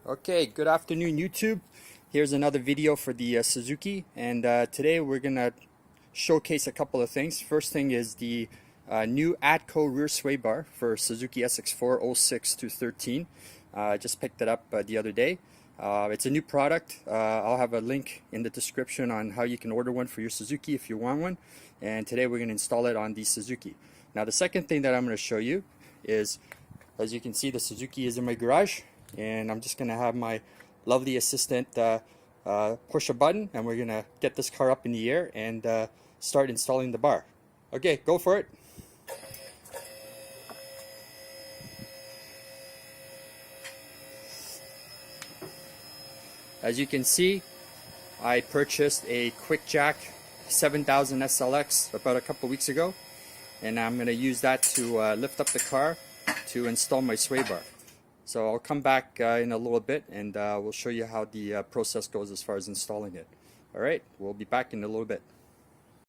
Okay, good afternoon YouTube. Here's another video for the Suzuki, and today we're gonna showcase a couple of things. First thing is the new Addco rear sway bar for Suzuki SX4 06 to 13. I just picked it up the other day. It's a new product. I'll have a link in the description on how you can order one for your Suzuki if you want one. And today we're gonna install it on the Suzuki. Now the second thing that I'm gonna show you is, as you can see, the Suzuki is in my garage. And I'm just gonna have my lovely assistant push a button, and we're gonna get this car up in the air and start installing the bar. Okay, go for it. As you can see, I purchased a Quick Jack 7000 SLX about a couple weeks ago, and I'm gonna use that to lift up the car to install my sway bar. So I'll come back in a little bit, and we'll show you how the process goes as far as installing it. Alright, we'll be back in a little bit.